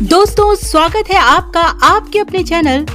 दोस्तों स्वागत है आपका आपके अपने चैनल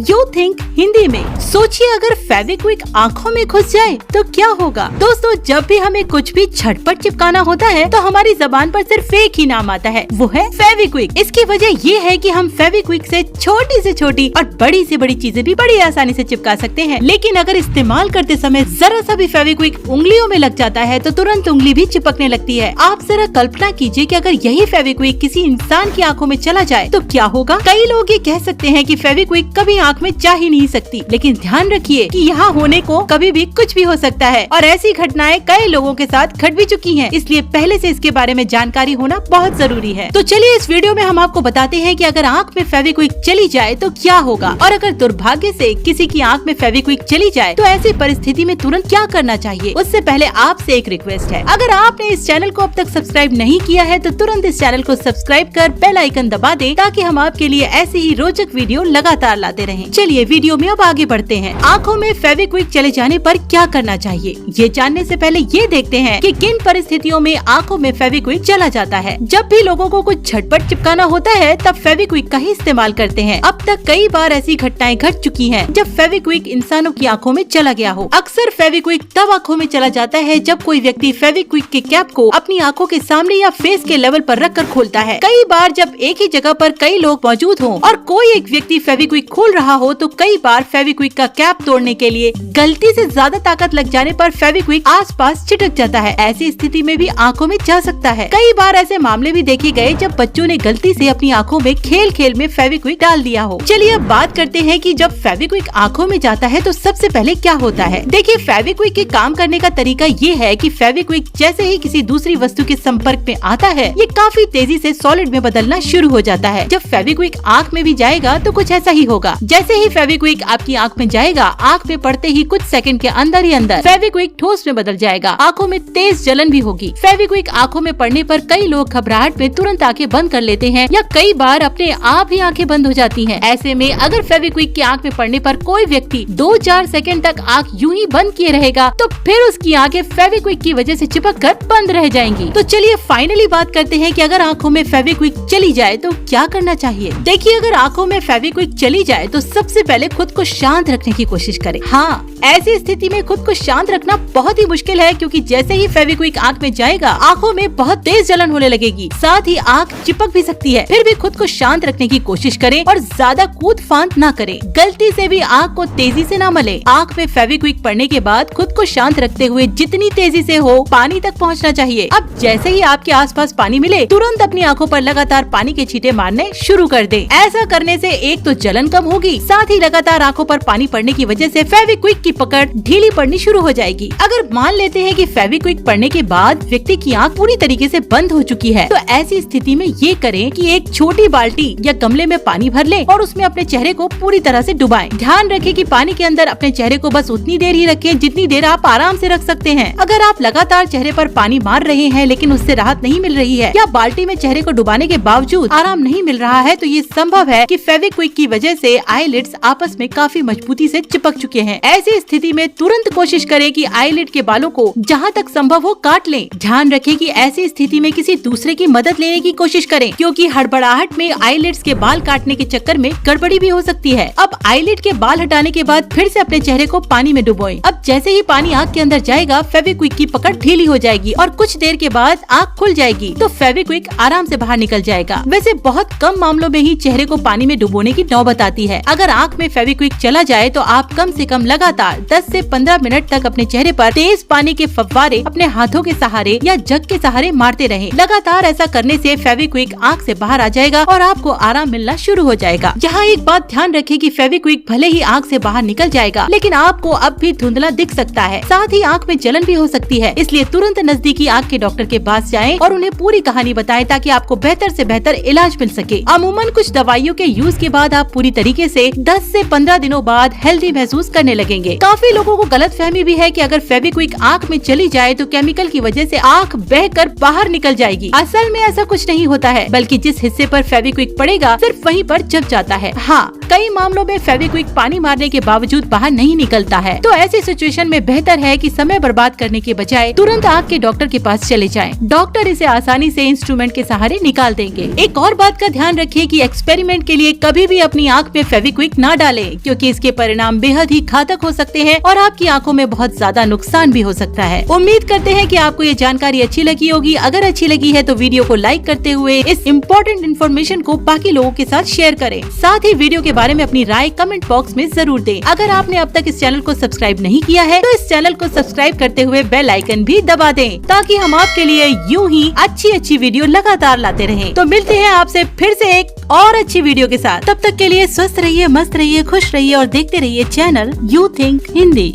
यू थिंक हिंदी में। सोचिए अगर फेविक्विक आँखों में घुस जाए तो क्या होगा। दोस्तों जब भी हमें कुछ भी झटपट चिपकाना होता है तो हमारी जबान पर सिर्फ एक ही नाम आता है, वो है फेविक्विक। इसकी वजह ये है कि हम फेविक्विक से छोटी और बड़ी से बड़ी चीजें भी बड़ी आसानी से चिपका सकते हैं। लेकिन अगर इस्तेमाल करते समय जरा सा भी फेविक्विक उंगलियों में लग जाता है तो तुरंत उंगली भी चिपकने लगती है। आप जरा कल्पना कीजिए कि अगर यही फेविक्विक किसी इंसान की आंखों में चला जाए तो क्या होगा। कई लोग ये कह सकते हैं कि फेविक्विक कभी आंख में जा ही नहीं सकती, लेकिन ध्यान रखिए कि यहाँ होने को कभी भी कुछ भी हो सकता है और ऐसी घटनाएं कई लोगों के साथ घट भी चुकी हैं। इसलिए पहले से इसके बारे में जानकारी होना बहुत जरूरी है। तो चलिए इस वीडियो में हम आपको बताते हैं कि अगर आंख में फेविक्विक चली जाए तो क्या होगा, और अगर दुर्भाग्य से किसी की आंख में फेविक्विक चली जाए तो ऐसी परिस्थिति में तुरंत क्या करना चाहिए। उससे पहले आपसे एक रिक्वेस्ट है, अगर आपने इस चैनल को अब तक सब्सक्राइब नहीं किया है तो तुरंत इस चैनल को सब्सक्राइब कर बेल आइकन दबा दें ताकि हम आपके लिए ऐसे ही रोचक वीडियो लगातार लाते रहें। चलिए वीडियो में अब आगे बढ़ते हैं। आंखों में फेविक्विक चले जाने पर क्या करना चाहिए, ये जानने से पहले ये देखते हैं कि किन परिस्थितियों में आंखों में फेविक्विक चला जाता है। जब भी लोगों को कुछ झटपट चिपकाना होता है तब फेविक्विक का ही इस्तेमाल करते हैं। अब तक कई बार ऐसी घटनाएं घट चुकी हैं जब फेविक्विक इंसानों की आंखों में चला गया हो। अक्सर फेविक्विक तब आंखों में चला जाता है जब कोई व्यक्ति फेविक्विक के कैप को अपनी आंखों के सामने या फेस के लेवल पर रखकर खोलता है। कई बार जब एक ही जगह पर कई लोग मौजूद हों और कोई एक व्यक्ति फेविक्विक खोल रहा हो तो कई बार फेविक्विक का कैप तोड़ने के लिए गलती से ज्यादा ताकत लग जाने पर फेविक्विक आसपास चिटक जाता है। ऐसी स्थिति में भी आंखों में जा सकता है। कई बार ऐसे मामले भी देखे गए जब बच्चों ने गलती से अपनी आंखों में खेल में फेविक्विक डाल दिया हो। चलिए अब बात करते हैं कि जब फेविक्विक आंखों में जाता है तो सबसे पहले क्या होता है। देखिए फेविक्विक के काम करने का तरीका ये है कि फेविक्विक जैसे ही किसी दूसरी वस्तु के संपर्क में आता है ये काफी तेजी से सॉलिड में बदलना शुरू हो जाता है। जब फेविक्विक आंख में भी जाएगा तो कुछ ऐसा ही होगा। जैसे ही फेविक्विक आपकी आंख में जाएगा, आंख में पड़ते ही कुछ सेकंड के अंदर ही अंदर फेविक्विक ठोस में बदल जाएगा। आंखों में तेज जलन भी होगी। फेविक्विक आंखों में पड़ने पर कई लोग घबराहट में तुरंत आंखें बंद कर लेते हैं या कई बार अपने आप ही आंखें बंद हो जाती हैं। ऐसे में अगर फेविक्विक की आंख में पड़ने पर कोई व्यक्ति 2-4 सेकंड तक आंख यूं ही बंद किए रहेगा तो फिर उसकी आंखें फेविक्विक की वजह से चिपक कर बंद रह जाएंगी। तो चलिए फाइनली बात करते हैं कि अगर आंखों में फेविक्विक चली जाए तो क्या करना चाहिए। देखिए अगर आंखों में फेविक्विक चली जाए तो सबसे पहले खुद को शांत रखने की कोशिश करें। हाँ, ऐसी स्थिति में खुद को शांत रखना बहुत ही मुश्किल है क्योंकि जैसे ही फेविक्विक आंख में जाएगा आंखों में बहुत तेज जलन होने लगेगी, साथ ही आंख चिपक भी सकती है। फिर भी खुद को शांत रखने की कोशिश करें और ज्यादा कूद फांद ना करें। गलती से भी आंख को तेजी से ना मले। आंख में फेविक्विक पड़ने के बाद खुद को शांत रखते हुए जितनी तेजी से हो पानी तक पहुंचना चाहिए। अब जैसे ही आपके आसपास पानी मिले तुरंत अपनी आंखों पर लगातार पानी के छींटे मारने शुरू कर दें। ऐसा करने से एक तो जलन कम होगी, साथ ही लगातार आंखों पर पानी पड़ने की वजह से फेविक्विक की पकड़ ढीली पड़नी शुरू हो जाएगी। अगर मान लेते हैं कि फेविक्विक पड़ने के बाद व्यक्ति की आंख पूरी तरीके से बंद हो चुकी है तो ऐसी स्थिति में ये करें कि एक छोटी बाल्टी या गमले में पानी भर लें और उसमें अपने चेहरे को पूरी तरह से डुबाएं। ध्यान रखें कि पानी के अंदर अपने चेहरे को बस उतनी देर ही रखें जितनी देर आप आराम से रख सकते हैं। अगर आप लगातार चेहरे पर पानी मार रहे हैं लेकिन उससे राहत नहीं मिल रही है या बाल्टी में चेहरे को डुबाने के बावजूद आराम नहीं मिल रहा है तो ये संभव है कि फेविक्विक की वजह से आईलिड्स आपस में काफी मजबूती से चिपक चुके हैं। ऐसी स्थिति में तुरंत कोशिश करें कि आईलिड के बालों को जहां तक संभव हो काट लें। ध्यान रखें कि ऐसी स्थिति में किसी दूसरे की मदद लेने की कोशिश करें क्योंकि हड़बड़ाहट में आईलिड्स के बाल काटने के चक्कर में गड़बड़ी भी हो सकती है। अब आईलिड के बाल हटाने के बाद फिर से अपने चेहरे को पानी में डुबोएं। अब जैसे ही पानी आंख के अंदर जाएगा फेविक्विक की पकड़ ढीली हो जाएगी और कुछ देर के बाद आंख खुल जाएगी तो फेविक्विक आराम से बाहर निकल जाएगा। वैसे बहुत कम मामलों में ही चेहरे को पानी में डुबोने की नौबत आती है। अगर आंख में फेविक्विक चला जाए तो आप कम से कम लगातार 10 से 15 मिनट तक अपने चेहरे पर तेज पानी के फव्वारे अपने हाथों के सहारे या जग के सहारे मारते रहें। लगातार ऐसा करने से फेविक्विक आंख से बाहर आ जाएगा और आपको आराम मिलना शुरू हो जाएगा। यहाँ एक बात ध्यान रखें कि फेविक्विक भले ही आंख से बाहर निकल जाएगा लेकिन आपको अब भी धुंधला दिख सकता है, साथ ही आंख में जलन भी हो सकती है। इसलिए तुरंत नजदीकी आंख के डॉक्टर के पास जाएं और उन्हें पूरी कहानी बताएं ताकि आपको बेहतर से बेहतर इलाज मिल सके। अमूमन कुछ दवाइयों के यूज के बाद आप पूरी तरीके से 10 से 15 दिनों बाद हेल्दी महसूस करने लगेंगे। काफी लोगों को गलतफहमी भी है कि अगर फेविक्विक आंख में चली जाए तो केमिकल की वजह से आंख बहकर बाहर निकल जाएगी। असल में ऐसा कुछ नहीं होता है, बल्कि जिस हिस्से पर फेविक्विक पड़ेगा सिर्फ वहीं पर जम जाता है। हाँ, कई मामलों में फेविक्विक पानी मारने के बावजूद बाहर नहीं निकलता है। तो ऐसी सिचुएशन में बेहतर है कि समय बर्बाद करने के बजाय तुरंत आँख के डॉक्टर के पास चले जाएं। डॉक्टर इसे आसानी से इंस्ट्रूमेंट के सहारे निकाल देंगे। एक और बात का ध्यान रखिए कि एक्सपेरिमेंट के लिए कभी भी अपनी आँख में फेविक्विक न डालें, क्योंकि इसके परिणाम बेहद ही घातक हो सकते हैं और आपकी आंखों में बहुत ज्यादा नुकसान भी हो सकता है। उम्मीद करते हैं कि आपको ये जानकारी अच्छी लगी होगी। अगर अच्छी लगी है तो वीडियो को लाइक करते हुए इस इम्पोर्टेंट इन्फॉर्मेशन को बाकी लोगों के साथ शेयर करें। साथ ही वीडियो के बारे में अपनी राय कमेंट बॉक्स में जरूर दें। अगर आपने अब तक इस चैनल को सब्सक्राइब नहीं किया है तो इस चैनल को सब्सक्राइब करते हुए बेल आइकन भी दबा दें, ताकि हम आपके लिए यूं ही अच्छी वीडियो लगातार लाते रहें। तो मिलते हैं आपसे फिर से एक और अच्छी वीडियो के साथ। तब तक के लिए स्वस्थ रहिए, मस्त रहिए, खुश रहिए और देखते रहिए चैनल यू थिंक हिंदी।